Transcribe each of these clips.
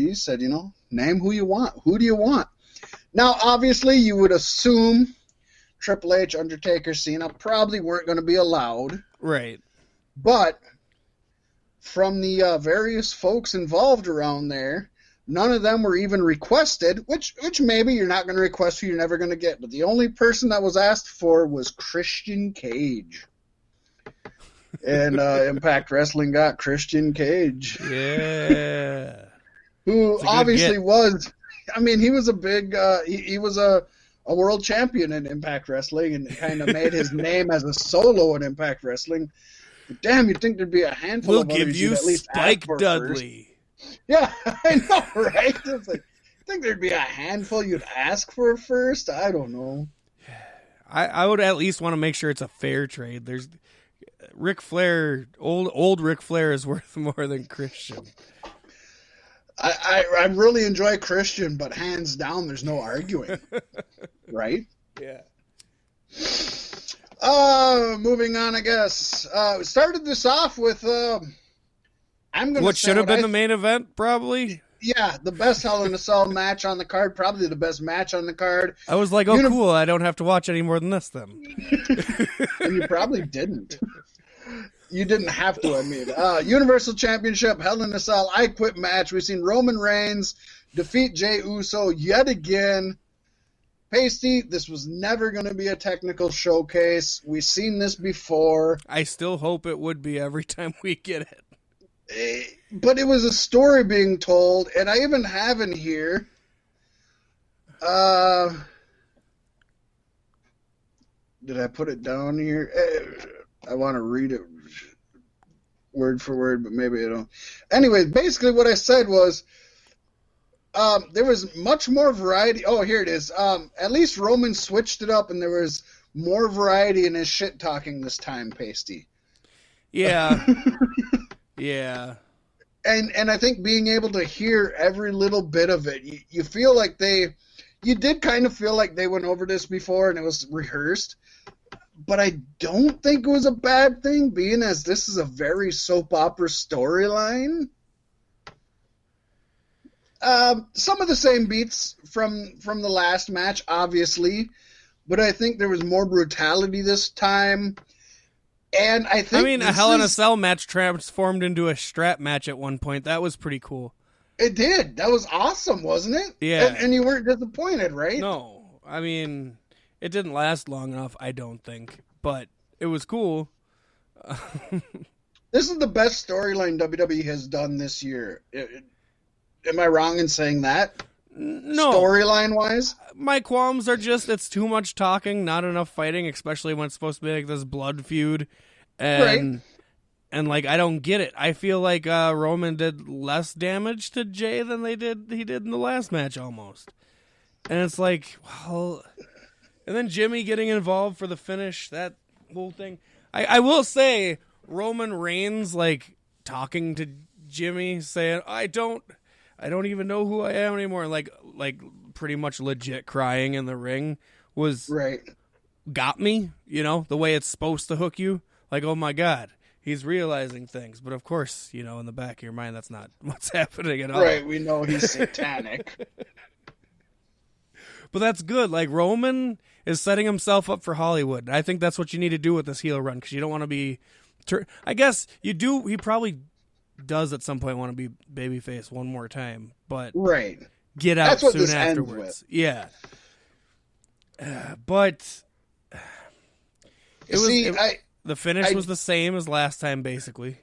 WWE said, name who you want. Who do you want? Now, obviously, you would assume Triple H, Undertaker, Cena probably weren't going to be allowed. Right. But from the various folks involved around there, none of them were even requested, which maybe you're not going to request who you're never going to get. But the only person that was asked for was Christian Cage. And Impact Wrestling got Christian Cage. Yeah. Who obviously was, he was a big, he was a world champion in Impact Wrestling and kind of made his name as a solo in Impact Wrestling. But damn, you'd think there'd be a handful we'll of others give you at least Spike Dudley. First. Yeah, I know, right? It's like, I think there'd be a handful you'd ask for first. I don't know. I would at least want to make sure it's a fair trade. There's Ric Flair, old Ric Flair is worth more than Christian. I really enjoy Christian, but hands down, there's no arguing. Right? Yeah. Moving on, I guess. We started this off with what should have been the main event, probably. Yeah, the best Hell in a Cell match on the card, probably the best match on the card. I was like, cool, I don't have to watch any more than this then. And you probably didn't. You didn't have to, Universal Championship, Hell in a Cell, I Quit match. We've seen Roman Reigns defeat Jey Uso yet again. Pasty, this was never going to be a technical showcase. We've seen this before. I still hope it would be every time we get it. But it was a story being told, and I even have in here. Did I put it down here? I want to read it word for word, but maybe I don't. Anyway, basically what I said was there was much more variety. Oh, here it is. At least Roman switched it up, and there was more variety in his shit talking this time, Pasty. Yeah. Yeah. And I think being able to hear every little bit of it, you feel like you did kind of feel like they went over this before and it was rehearsed. But I don't think it was a bad thing, being as this is a very soap opera storyline. Some of the same beats from the last match, obviously, but I think there was more brutality this time. And I think a Hell in a Cell match transformed into a strap match at one point. That was pretty cool. It did. That was awesome, wasn't it? Yeah. And you weren't disappointed, right? No. It didn't last long enough, I don't think. But it was cool. This is the best storyline WWE has done this year. Am I wrong in saying that? No. Storyline-wise? My qualms are just it's too much talking, not enough fighting, especially when it's supposed to be like this blood feud. And I don't get it. I feel like Roman did less damage to Jey than he did in the last match almost. And it's like, well... And then Jimmy getting involved for the finish, that whole thing. I will say, Roman Reigns, talking to Jimmy, saying, I don't even know who I am anymore. Like pretty much legit crying in the ring was right. Got me, the way it's supposed to hook you. Like, oh my God, he's realizing things. But of course, in the back of your mind, that's not what's happening at all. Right, we know he's satanic. But that's good. Like, Roman is setting himself up for Hollywood. I think that's what you need to do with this heel run, because you don't want to be... I guess you do... He probably does at some point want to be babyface one more time, but... Right. Get out soon afterwards. Ends with. Yeah. But... the finish was the same as last time, basically.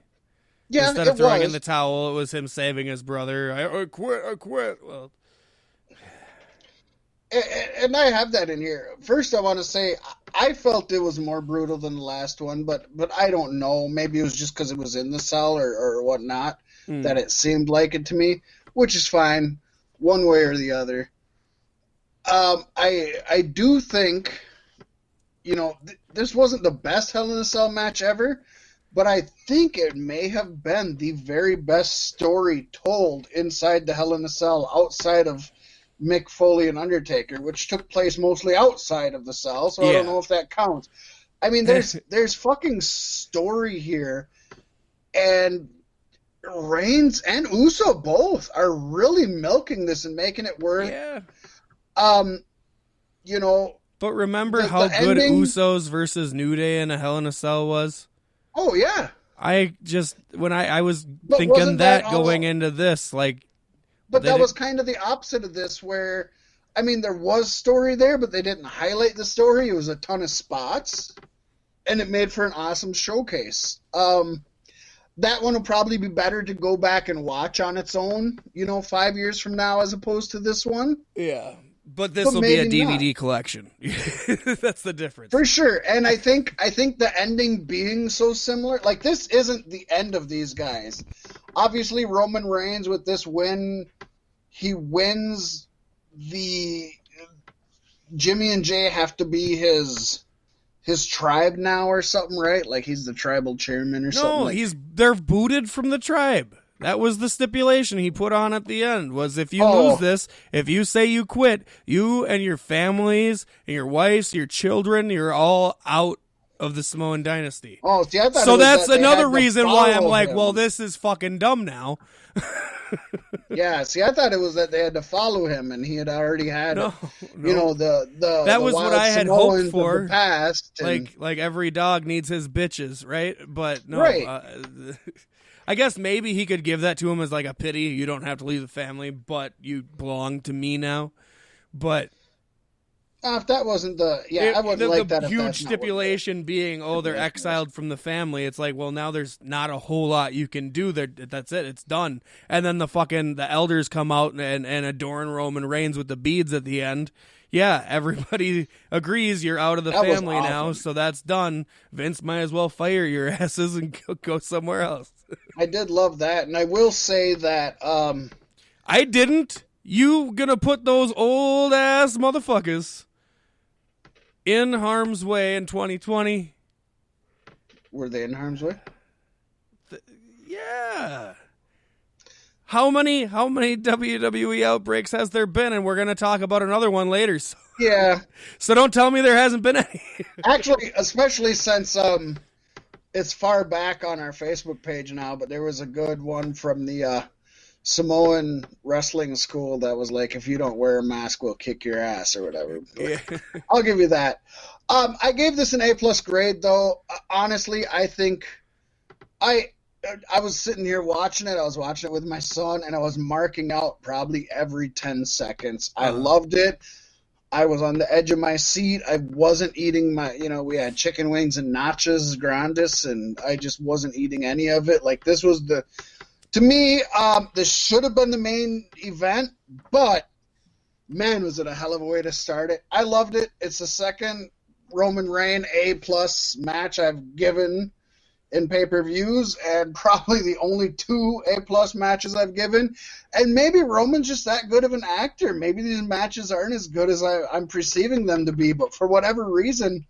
Yeah, instead of throwing in the towel, it was him saving his brother. I quit. Well... And I have that in here. First, I want to say I felt it was more brutal than the last one, but I don't know. Maybe it was just because it was in the cell or whatnot that it seemed like it to me, which is fine, one way or the other. I do think, this wasn't the best Hell in a Cell match ever, but I think it may have been the very best story told inside the Hell in a Cell outside of Mick Foley and Undertaker, which took place mostly outside of the cell, so I don't know if that counts. There's fucking story here, and Reigns and Uso both are really milking this and making it work. Yeah. You know. But remember how good ending... Usos versus New Day in a Hell in a Cell was? Oh, yeah. I was thinking that going into this, like... But that was kind of the opposite of this, where, I mean, there was story there, but they didn't highlight the story. It was a ton of spots, and it made for an awesome showcase. That one will probably be better to go back and watch on its own, 5 years from now, as opposed to this one. Yeah. But this will be a DVD collection. That's the difference. For sure. And I think the ending being so similar, like, this isn't the end of these guys. Obviously, Roman Reigns, with this win, he wins the... Jimmy and Jay have to be his tribe now or something, right? Like, he's the tribal chairman or something. No, they're booted from the tribe. That was the stipulation he put on at the end, was if you lose this, if you say you quit, you and your families and your wives, your children, you're all out of the Samoan dynasty. Oh, see, I thought so that's another reason why I'm like, well, this is fucking dumb now. Yeah, see, I thought it was that they had to follow him, and he had already had, no. the that was what I had hoped for. The past, like every dog needs his bitches, right? But no, right. I guess maybe he could give that to him as like a pity. You don't have to leave the family, but you belong to me now. But if that wasn't I wouldn't like that. The huge stipulation being, they're exiled from the family. It's like, well, now there's not a whole lot you can do. That's it. It's done. And then the elders come out and adorn Roman Reigns with the beads at the end. Yeah, everybody agrees you're out of the family now, so that's done. Vince might as well fire your asses and go somewhere else. I did love that, and I will say that... I didn't. You gonna put those old-ass motherfuckers in harm's way in 2020? Were they in harm's way? Yeah. How many WWE outbreaks has there been? And we're going to talk about another one later. So. Yeah. So don't tell me there hasn't been any. Actually, especially since it's far back on our Facebook page now, but there was a good one from the Samoan wrestling school that was like, if you don't wear a mask, we'll kick your ass or whatever. Yeah. I'll give you that. I gave this an A+ grade, though. Honestly, I think I was sitting here watching it. I was watching it with my son, and I was marking out probably every 10 seconds. I loved it. I was on the edge of my seat. I wasn't eating we had chicken wings and nachos grandes, and I just wasn't eating any of it. Like, this was to me, this should have been the main event, but, man, was it a hell of a way to start it. I loved it. It's the second Roman Reigns A+ match I've given in pay-per-views, and probably the only 2 A+ matches I've given. And maybe Roman's just that good of an actor. Maybe these matches aren't as good as I'm perceiving them to be, but for whatever reason,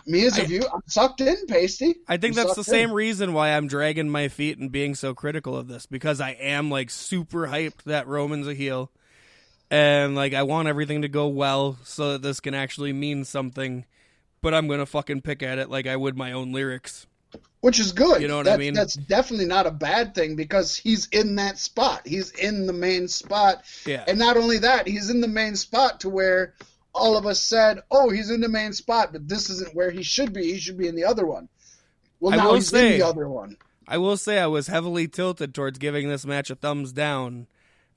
me as a viewer, I'm sucked in, Pasty. I think that's the same reason why I'm dragging my feet and being so critical of this, because I am like super hyped that Roman's a heel, and like I want everything to go well so that this can actually mean something. But I'm going to fucking pick at it like I would my own lyrics. Which is good. You know what I mean? That's definitely not a bad thing, because he's in that spot. He's in the main spot. Yeah. And not only that, he's in the main spot to where all of us said, he's in the main spot, but this isn't where he should be. He should be in the other one. Well, now he's in the other one. I will say I was heavily tilted towards giving this match a thumbs down.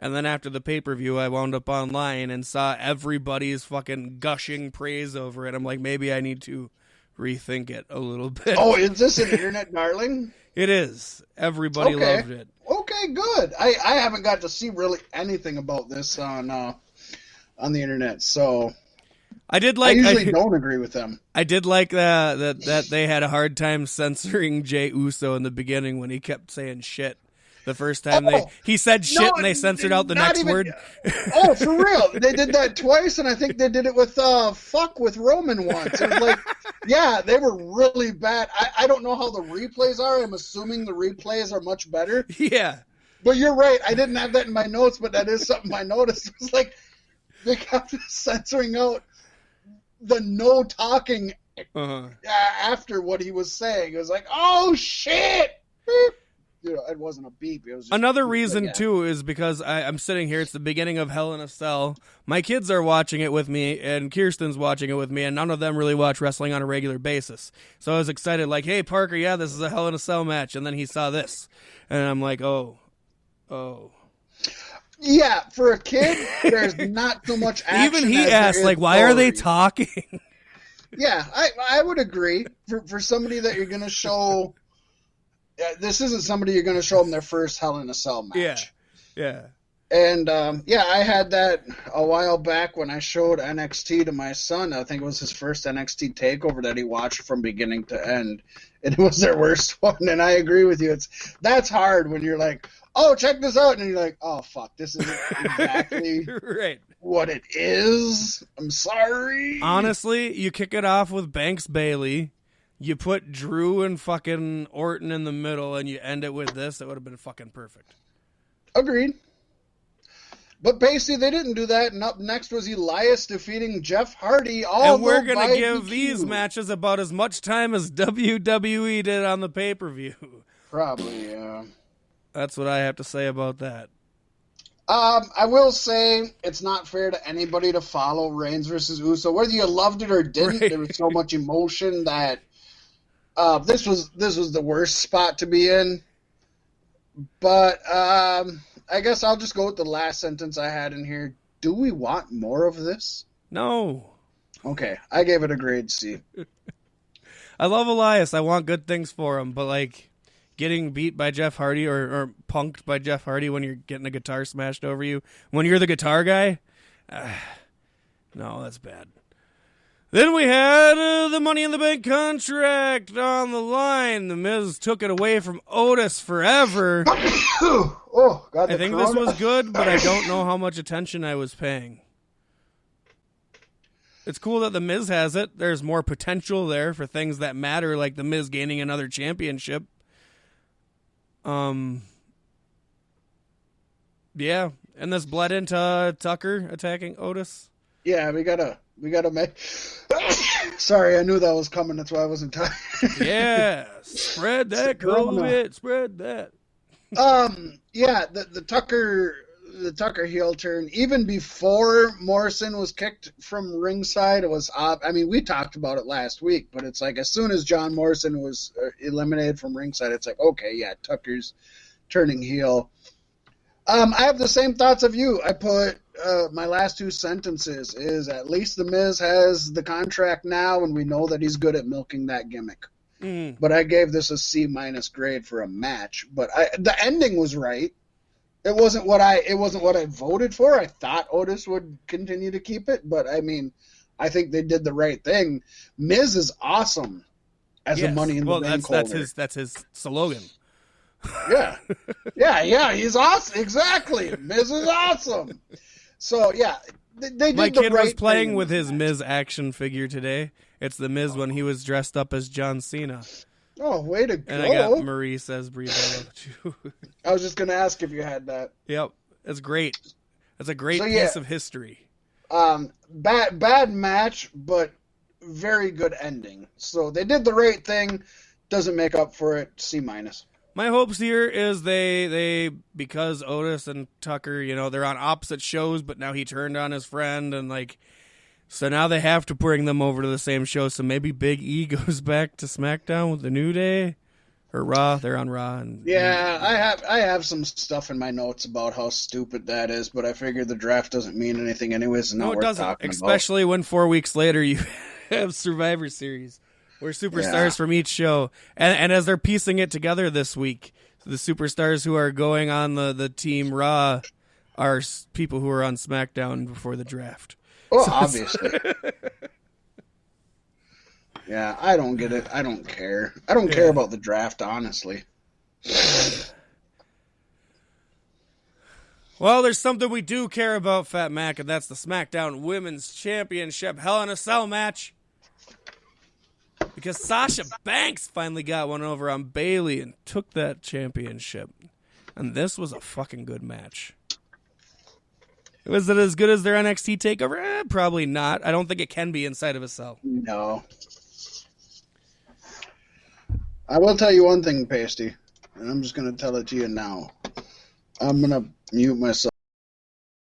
And then after the pay-per-view, I wound up online and saw everybody's fucking gushing praise over it. I'm like, maybe I need to rethink it a little bit. Oh, is this an internet darling? It is. Everybody loved it. Okay, good. I haven't got to see really anything about this on the internet, so I usually don't agree with them. I did like that they had a hard time censoring Jey Uso in the beginning when he kept saying shit. The first time he said shit and they censored out the next word. Oh, for real. They did that twice, and I think they did it with fuck with Roman once. It was like, yeah, they were really bad. I don't know how the replays are. I'm assuming the replays are much better. Yeah. But you're right. I didn't have that in my notes, but that is something I noticed. It was like they kept censoring out the no talking after what he was saying. It was like, oh, shit. Beep. it wasn't a beep. It was just, another reason too is because I'm sitting here. It's the beginning of Hell in a Cell. My kids are watching it with me, and Kirsten's watching it with me, and none of them really watch wrestling on a regular basis. So I was excited, like, "Hey, Parker, yeah, this is a Hell in a Cell match," and then he saw this, and I'm like, "Oh." Yeah, for a kid, there's not so much action. Even he asked, like, "Why are they talking?" Yeah, I would agree. For somebody that you're going to show, this isn't somebody you're going to show them their first Hell in a Cell match. Yeah. And, I had that a while back when I showed NXT to my son. I think it was his first NXT takeover that he watched from beginning to end. And it was their worst one. And I agree with you. That's hard when you're like, oh, check this out. And you're like, oh, fuck, this isn't exactly right. what it is. I'm sorry. Honestly, you kick it off with Banks Bailey. You put Drew and fucking Orton in the middle, and you end it with this. It would have been fucking perfect. Agreed. But basically, they didn't do that. And up next was Elias defeating Jeff Hardy. And we're going to give these matches about as much time as WWE did on the pay-per-view. Probably, yeah. That's what I have to say about that. I will say it's not fair to anybody to follow Reigns versus Uso. Whether you loved it or didn't, There was so much emotion that this was the worst spot to be in. But I guess I'll just go with the last sentence I had in here. Do we want more of this? No. Okay, I gave it a grade C. I love Elias. I want good things for him, but like getting beat by Jeff Hardy or punked by Jeff Hardy when you're getting a guitar smashed over you, when you're the guitar guy, no, that's bad. Then we had the Money in the Bank contract on the line. The Miz took it away from Otis forever. Oh, God, I think this was good, but I don't know how much attention I was paying. It's cool that the Miz has it. There's more potential there for things that matter, like the Miz gaining another championship. Yeah, and this bled into Tucker attacking Otis. Yeah, we gotta make. Sorry, I knew that was coming. That's why I wasn't tired. Yeah, spread that COVID. Spread that. Yeah, the Tucker heel turn. Even before Morrison was kicked from ringside, it was. I mean, we talked about it last week, but it's like as soon as John Morrison was eliminated from ringside, it's like, okay, yeah, Tucker's turning heel. I have the same thoughts of you. I put my last two sentences is at least the Miz has the contract now, and we know that he's good at milking that gimmick. But I gave this a C- grade for a match. But the ending was right. It wasn't what I voted for. I thought Otis would continue to keep it, but I mean, I think they did the right thing. Miz is awesome as a Money in the Bank holder. That's his slogan. Yeah, he's awesome. Exactly. Miz is awesome. So, yeah, they did My the kid right was playing thing with his Miz action figure today. It's the Miz when he was dressed up as John Cena. Oh, way to go. And I got Marie says, Brie, I love you. I was just going to ask if you had that. Yep. It's great. That's a great piece of history. Bad match, but very good ending. So they did the right thing. Doesn't make up for it. C-. My hopes here is they because Otis and Tucker, they're on opposite shows, but now he turned on his friend, and so now they have to bring them over to the same show. So maybe Big E goes back to SmackDown with the New Day or Raw. They're on Raw, and I have some stuff in my notes about how stupid that is, but I figured the draft doesn't mean anything anyways. No, it doesn't. Especially when 4 weeks later you have Survivor Series. We're superstars from each show. And as they're piecing it together this week, the superstars who are going on the Team Raw are people who are on SmackDown before the draft. Well, obviously. Yeah, I don't get it. I don't care. I don't care about the draft, honestly. Well, there's something we do care about, Fat Mac, and that's the SmackDown Women's Championship Hell in a Cell match. Because Sasha Banks finally got one over on Bayley and took that championship. And this was a fucking good match. Was it as good as their NXT takeover? Probably not. I don't think it can be inside of a cell. No. I will tell you one thing, Pasty. and I'm just going to tell it to you now. I'm going to mute myself.